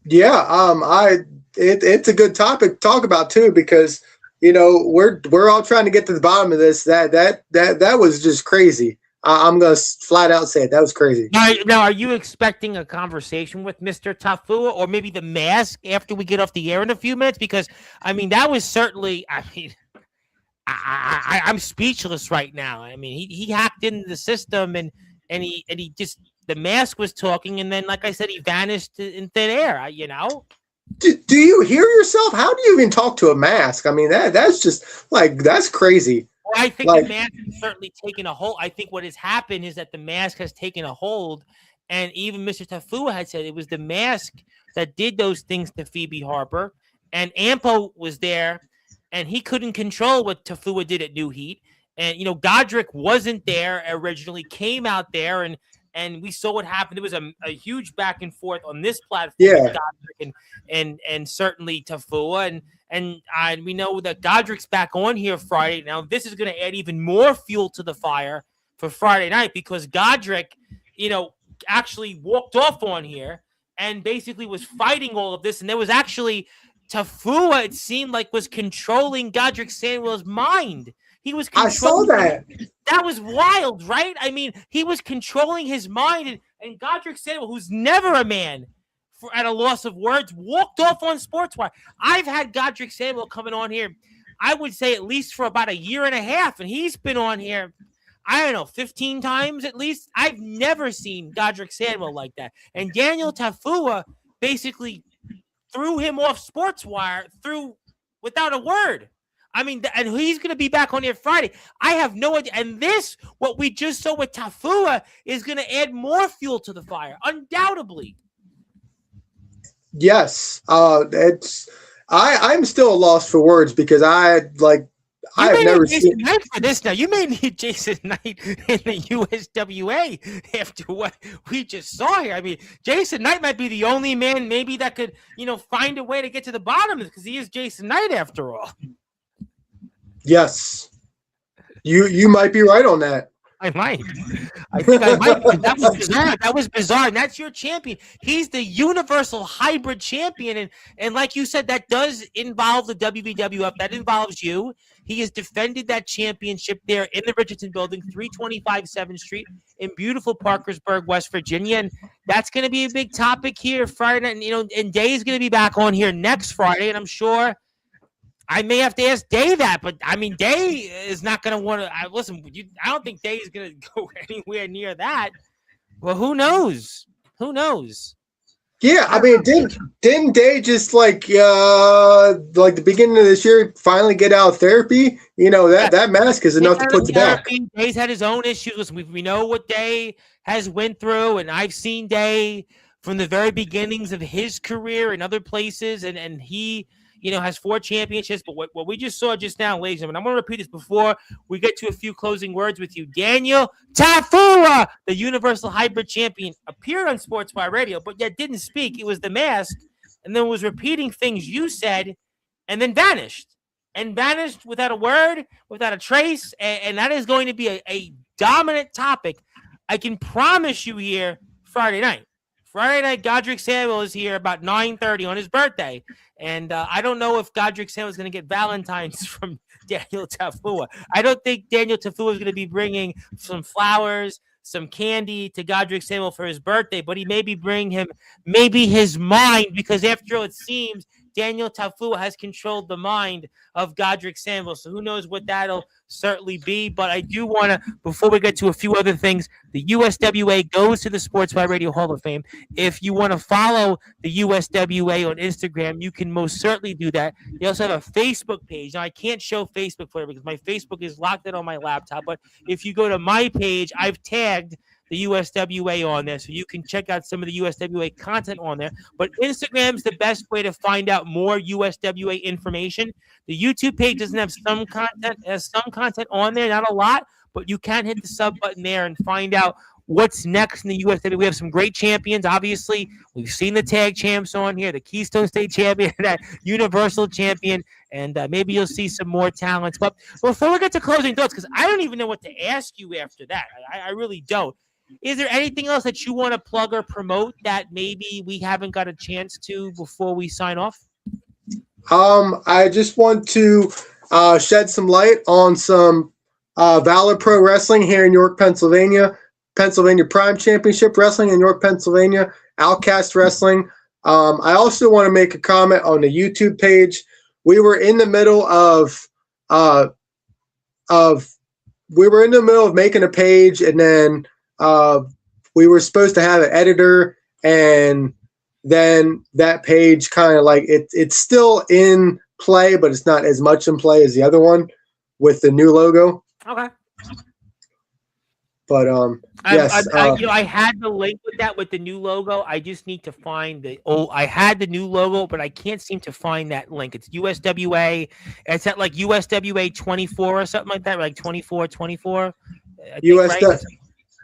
Yeah, it's a good topic to talk about too, because we're all trying to get to the bottom of this. That was just crazy. I'm gonna flat out say it. That was crazy. Now, are you expecting a conversation with Mr. Tafua or maybe the mask after we get off the air in a few minutes? Because I mean, that was certainly. I mean, I'm speechless right now. I mean, he hacked into the system and he just. The mask was talking, and then, like I said, he vanished in thin air. Do you hear yourself? How do you even talk to a mask? I mean, that's just that's crazy. Well, I think the mask has certainly taken a hold. I think what has happened is that the mask has taken a hold, and even Mr. Tafua had said it was the mask that did those things to Phoebe Harper, and Ampo was there, and he couldn't control what Tafua did at New Heat. And Godric wasn't there originally, came out there, and we saw what happened. There was a huge back and forth on this platform with Godric and certainly Tafua, and we know that Godric's back on here Friday. Now this is going to add even more fuel to the fire for Friday night, because Godric, actually walked off on here and basically was fighting all of this, and there was actually Tafua, it seemed like, was controlling Godric Sandwell's mind. He was controlling. I saw that. That was wild, right? I mean, he was controlling his mind, and Godric Sandwell, who's never a man at a loss of words, walked off on Sportswire. I've had Godric Sandwell coming on here, I would say at least for about a year and a half, and he's been on here, I don't know, 15 times at least. I've never seen Godric Sandwell like that. And Daniel Tafua basically threw him off Sportswire without a word. I mean, and he's going to be back on here Friday. I have no idea. And this, what we just saw with Tafua, is going to add more fuel to the fire, undoubtedly. Yes, I'm still lost for words, because I've never seen Knight for this. Now you may need Jason Knight in the USWA after what we just saw here. I mean, Jason Knight might be the only man maybe that could find a way to get to the bottom of it, because he is Jason Knight after all. Yes, you might be right on that. I might. I think I might. That was bizarre. That was bizarre. And that's your champion. He's the universal hybrid champion. And like you said, that does involve the WBWF. That involves you. He has defended that championship there in the Richardson Building, 325 7th Street in beautiful Parkersburg, West Virginia. And that's going to be a big topic here Friday night. And Day is going to be back on here next Friday. And I'm sure I may have to ask Day that, but I mean, Day is not going to want to listen. I don't think Day is going to go anywhere near that. Well, who knows? Who knows? Yeah, I mean, didn't Day just like the beginning of this year finally get out of therapy? That mask is enough to put to bed. Day's had his own issues. We know what Day has went through, and I've seen Day from the very beginnings of his career in other places, and he has 4 championships. But what we just saw just now, ladies and gentlemen, I'm going to repeat this before we get to a few closing words with you. Daniel Tafua, the Universal Hybrid Champion, appeared on Sportswire Radio, but yet didn't speak. It was the mask, and then was repeating things you said, and then vanished. And vanished without a word, without a trace, and that is going to be a dominant topic. I can promise you here Friday night. Friday night, Godric Sandwell is here about 9:30 on his birthday. And I don't know if Godric Sandwell is going to get Valentine's from Daniel Tafua. I don't think Daniel Tafua is going to be bringing some flowers, some candy to Godric Sandwell for his birthday, but he may be bringing him maybe his mind, because after all, it seems Daniel Tafua has controlled the mind of Godric Sandwell. So who knows what that'll certainly be. But I do want to, before we get to a few other things, the USWA goes to the Sportswire Radio Hall of Fame. If you want to follow the USWA on Instagram, you can most certainly do that. They also have a Facebook page. Now, I can't show Facebook for you because my Facebook is locked in on my laptop. But if you go to my page, I've tagged the USWA on there, so you can check out some of the USWA content on there. But Instagram's the best way to find out more USWA information. The YouTube page doesn't have some content, has some content on there, not a lot, but you can hit the sub button there and find out what's next in the USWA. We have some great champions, obviously. We've seen the tag champs on here, the Keystone State champion, that Universal champion, and maybe you'll see some more talents. But before we get to closing thoughts, because I don't even know what to ask you after that. I really don't. Is there anything else that you want to plug or promote that maybe we haven't got a chance to before we sign off? I just want to shed some light on some Valor Pro Wrestling here in York, Pennsylvania Prime Championship Wrestling in York, Pennsylvania, Outcast Wrestling. I also want to make a comment on the YouTube page. We were in the middle of making a page, and then we were supposed to have an editor, and then that page kind of like it's still in play, but it's not as much in play as the other one with the new logo. Okay. But yes, I had the link with that with the new logo. I just need to find the I had the new logo, but I can't seem to find that link. It's USWA. It's at like USWA 24 or something like that, like 24. I think US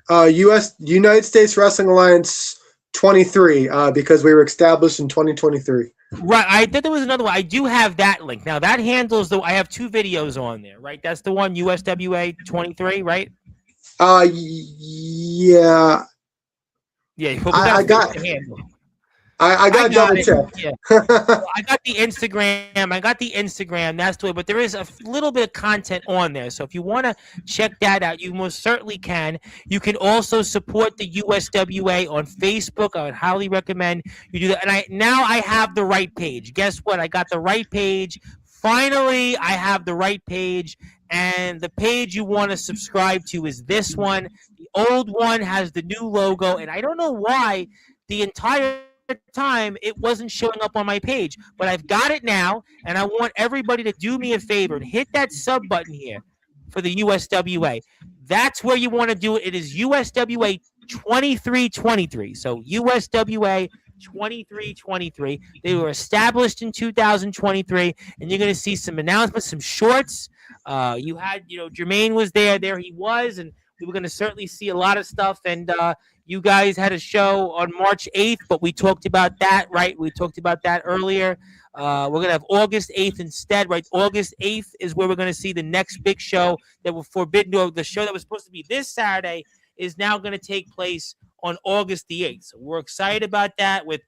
right. US United States Wrestling Alliance 23 because we were established in 2023. Right. I thought there was another one. I do have that link. Now that handles I have 2 videos on there, right? That's the one USWA 23, right? Yeah. Yeah, I got double check. Yeah. I got the Instagram. That's the way. But there is a little bit of content on there. So if you want to check that out, you most certainly can. You can also support the USWA on Facebook. I would highly recommend you do that. And I have the right page. Guess what? I got the right page. Finally, I have the right page. And the page you want to subscribe to is this one. The old one has the new logo. And I don't know why the entire time it wasn't showing up on my page, but I've got it now, and I want everybody to do me a favor and hit that sub button here for the USWA. That's where you want to do it. It is USWA 2323. So USWA 2323. They were established in 2023, and you're going to see some announcements, some shorts. You had, Jermaine was there he was, and we were going to certainly see a lot of stuff. And you guys had a show on March 8th, but we talked about that, right? We talked about that earlier. We're going to have August 8th instead, right? August 8th is where we're going to see the next big show that we're forbidden to. The show that was supposed to be this Saturday is now going to take place on August the 8th. So we're excited about that with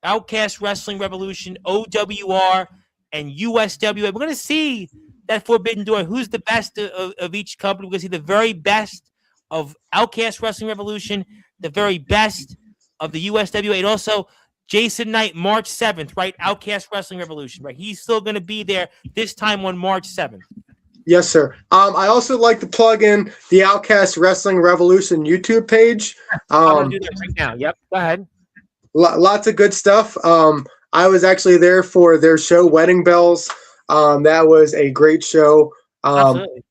Outcast Wrestling Revolution, OWR, and USWA. We're going to see that Forbidden Door, who's the best of each company. We're going to see the very best of Outcast Wrestling Revolution, the very best of the USWA, and also Jason Knight, March 7th, right? Outcast Wrestling Revolution, right? He's still going to be there this time on March 7th. Yes, sir. I also like to plug in the Outcast Wrestling Revolution YouTube page. I'm going to do that right now. Yep, go ahead. Lots of good stuff. I was actually there for their show, Wedding Bells. That was a great show. Absolutely.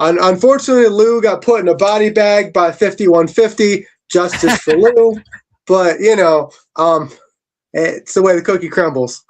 Unfortunately, Lou got put in a body bag by 5150. Justice for Lou. But, it's the way the cookie crumbles.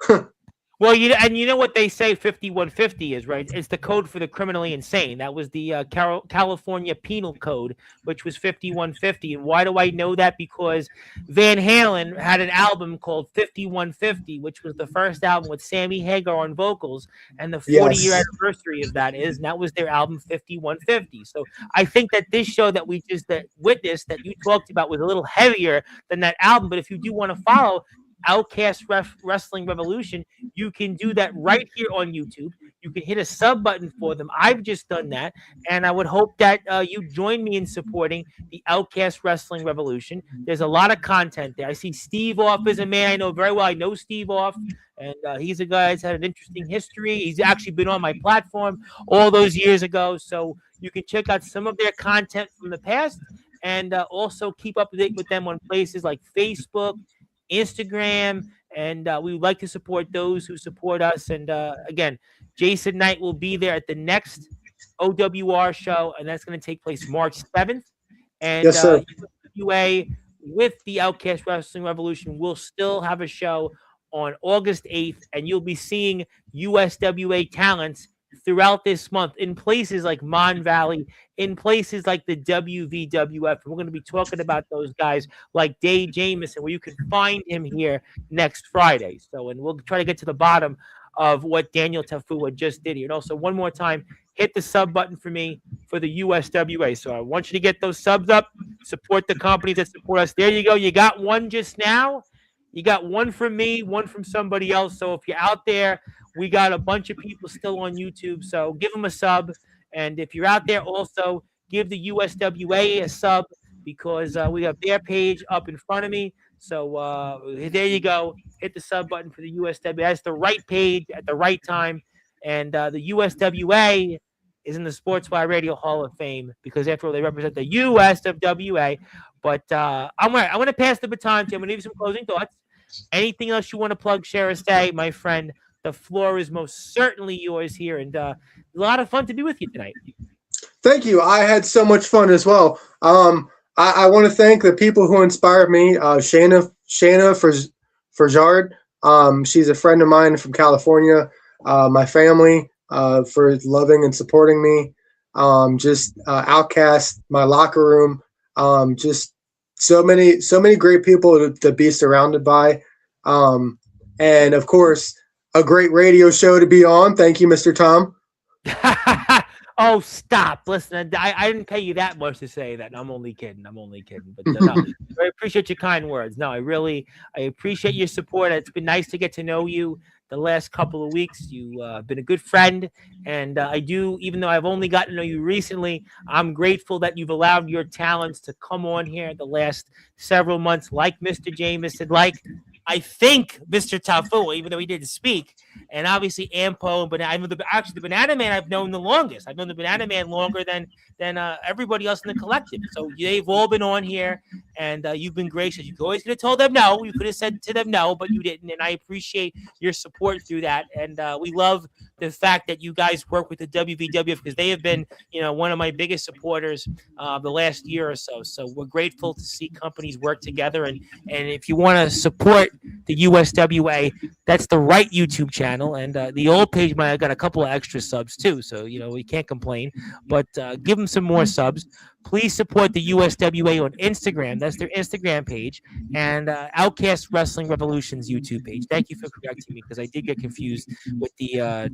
Well, you know what they say 5150 is, right? It's the code for the criminally insane. That was the California Penal Code, which was 5150. And why do I know that? Because Van Halen had an album called 5150, which was the first album with Sammy Hagar on vocals, and the 40-year anniversary of that was their album 5150. So I think that this show that we just witnessed, that you talked about, was a little heavier than that album. But if you do want to follow Outcast Wrestling Revolution, you can do that right here on YouTube. You can hit a sub button for them. I've just done that, and I would hope that you join me in supporting the Outcast Wrestling Revolution. There's a lot of content there. I see Steve Off is a man I know very well. I know Steve Off, and he's a guy that's had an interesting history. He's actually been on my platform all those years ago, so you can check out some of their content from the past, and also keep up to date with them on places like Facebook, Instagram, and we would like to support those who support us. And again, Jason Knight will be there at the next OWR show, and that's going to take place March 7th. And yes, sir. USWA with the Outcast Wrestling Revolution will still have a show on August 8th, and you'll be seeing USWA talents throughout this month in places like Mon Valley, in places like the WVWF. We're going to be talking about those guys like Dave Jamieson, where you can find him here next Friday. So, and we'll try to get to the bottom of what Daniel Tafua just did here. And also, one more time, hit the sub button for me for the USWA. So I want you to get those subs up, support the companies that support us. There you go. You got one just now. You got one from me, one from somebody else. So if you're out there, we got a bunch of people still on YouTube. So give them a sub. And if you're out there, also give the USWA a sub, because we have their page up in front of me. So there you go. Hit the sub button for the USWA. That's the right page at the right time. And the USWA is in the Sportswire Radio Hall of Fame, because after all, they represent the USWA. But I'm going to pass the baton to you. I'm going to give you some closing thoughts. Anything else you want to plug, share, or say, my friend? The floor is most certainly yours here, and a lot of fun to be with you tonight. Thank you. I had so much fun as well. I want to thank the people who inspired me. Shayna Ferjard. She's a friend of mine from California. My family for loving and supporting me. Outcast, my locker room. Just so many great people to be surrounded by. And of course, a great radio show to be on. Thank you, Mr. Tom. Oh, stop. Listen, I didn't pay you that much to say that. I'm only kidding. But no, I appreciate your kind words. No, I appreciate your support. It's been nice to get to know you the last couple of weeks. You've been a good friend. And I do, even though I've only gotten to know you recently, I'm grateful that you've allowed your talents to come on here the last several months, like Mr. Jameson, like I think Mr. Tafua, even though he didn't speak, and obviously Ampo, but actually the Banana Man I've known the longest. I've known the Banana Man longer than everybody else in the collective. So they've all been on here, and you've been gracious. You always could have told them no. You could have said to them no, but you didn't, and I appreciate your support through that. And we love the fact that you guys work with the WVWF because they have been, one of my biggest supporters the last year or so. So we're grateful to see companies work together. And if you want to support the USWA, that's the right YouTube channel. And the old page might have got a couple of extra subs too. So, we can't complain. But give them some more subs. Please support the USWA on Instagram. That's their Instagram page. And Outcast Wrestling Revolution's YouTube page. Thank you for correcting me because I did get confused with the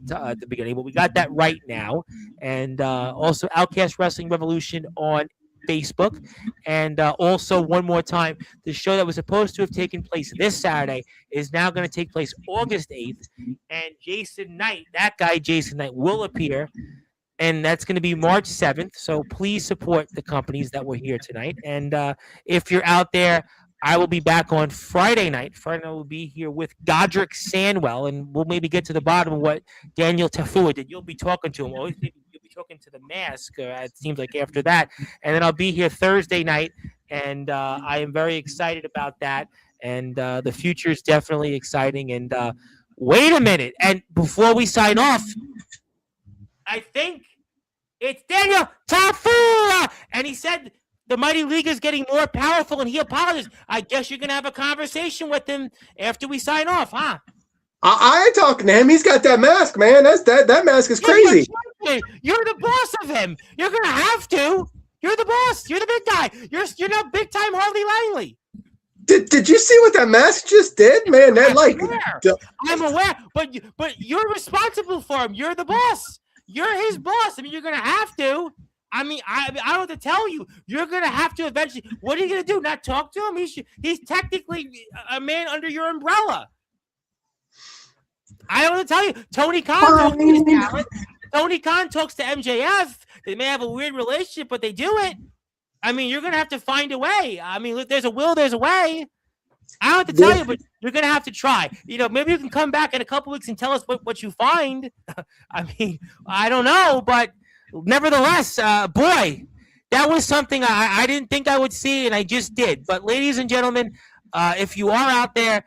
beginning. But we got that right now. And also Outcast Wrestling Revolution on Facebook. And also, one more time, the show that was supposed to have taken place this Saturday is now going to take place August 8th. And Jason Knight, that guy Jason Knight, will appear. And that's going to be March 7th. So please support the companies that were here tonight. And if you're out there, I will be back on Friday night. Friday night will be here with Godric Sandwell, and we'll maybe get to the bottom of what Daniel Tafua did. You'll be talking to him. Or you'll be talking to the Mask, it seems like, after that. And then I'll be here Thursday night, and I am very excited about that. And the future is definitely exciting. And wait a minute. And before we sign off, I think it's Daniel Tafua, and he said the Mighty League is getting more powerful, and he apologized. I guess you're going to have a conversation with him after we sign off, huh? I ain't talking to him. He's got that mask, man. That mask is crazy. You're the boss of him. You're going to have to. You're the boss. You're the big guy. You're not big-time Harley Langley. Did you see what that mask just did, man? I'm aware, but you're responsible for him. You're the boss. You're his boss. I mean, you're going to have to. I mean, I don't have to tell you. You're going to have to eventually. What are you going to do? Not talk to him? He's technically a man under your umbrella. I don't have to tell you. Tony Khan talks to MJF. They may have a weird relationship, but they do it. I mean, you're going to have to find a way. I mean, there's a will, there's a way. I don't have to tell you, but you're going to have to try. Maybe you can come back in a couple weeks and tell us what you find. I mean, I don't know, but nevertheless, boy, that was something I didn't think I would see, and I just did. But ladies and gentlemen, if you are out there,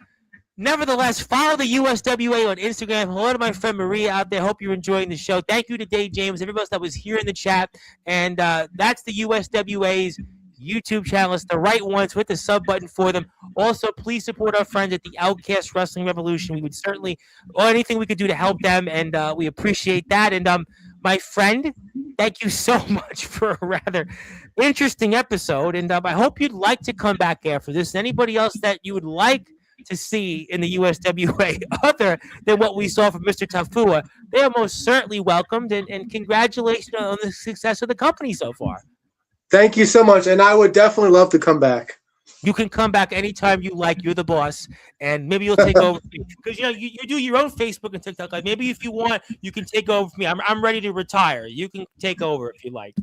nevertheless, follow the USWA on Instagram. Hello to my friend Maria out there. Hope you're enjoying the show. Thank you to Dave James, everybody else that was here in the chat. And that's the USWA's YouTube channel. It's the right ones with the sub button for them. Also, please support our friends at the Outcast Wrestling Revolution. We would certainly, or anything we could do to help them, and we appreciate that. And my friend, thank you so much for a rather interesting episode. And I hope you'd like to come back after this. Anybody else that you would like to see in the USWA other than what we saw from Mr. Tafua, they are most certainly welcomed. And congratulations on the success of the company so far. Thank you so much, and I would definitely love to come back. You can come back anytime you like. You're the boss, and maybe you'll take over because you do your own Facebook and TikTok. Like maybe if you want, you can take over for me. I'm ready to retire. You can take over if you like.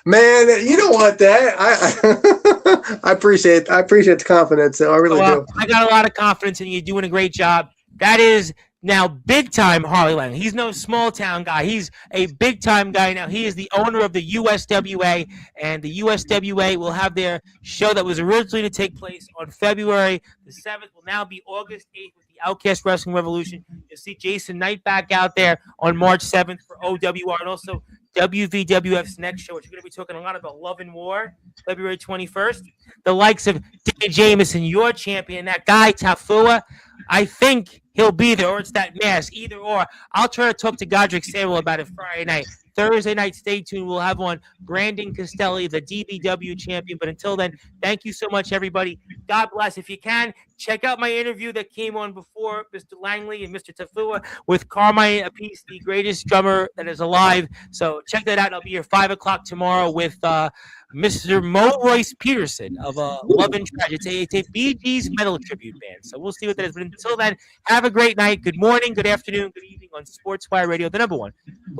Man, you don't want that. I appreciate the confidence. I really do. I got a lot of confidence in you. You're doing a great job. That is now big time Harley Langley. He's no small town guy. He's a big time guy now. He is the owner of the USWA, and the USWA will have their show that was originally to take place on February the 7th will now be August 8th with the Outcast Wrestling Revolution. You'll see Jason Knight back out there on March 7th for OWR, and also WVWF's next show, which we're going to be talking a lot about Love and War, February 21st. The likes of Dan Jameson, your champion, that guy, Tafua, I think he'll be there, or it's that mask, either or. I'll try to talk to Godric Samuel about it Friday night. Thursday night, stay tuned. We'll have on Brandon Costelli, the DBW champion. But until then, thank you so much, everybody. God bless. If you can, check out my interview that came on before Mr. Langley and Mr. Tafua with Carmine Appice, the greatest drummer that is alive. So check that out. I'll be here 5 o'clock tomorrow with Mr. Mo Royce Peterson of Love and Trash. It's a Bee Gees metal tribute band. So we'll see what that is. But until then, have a great night. Good morning, good afternoon, good evening on Sportswire Radio, the number one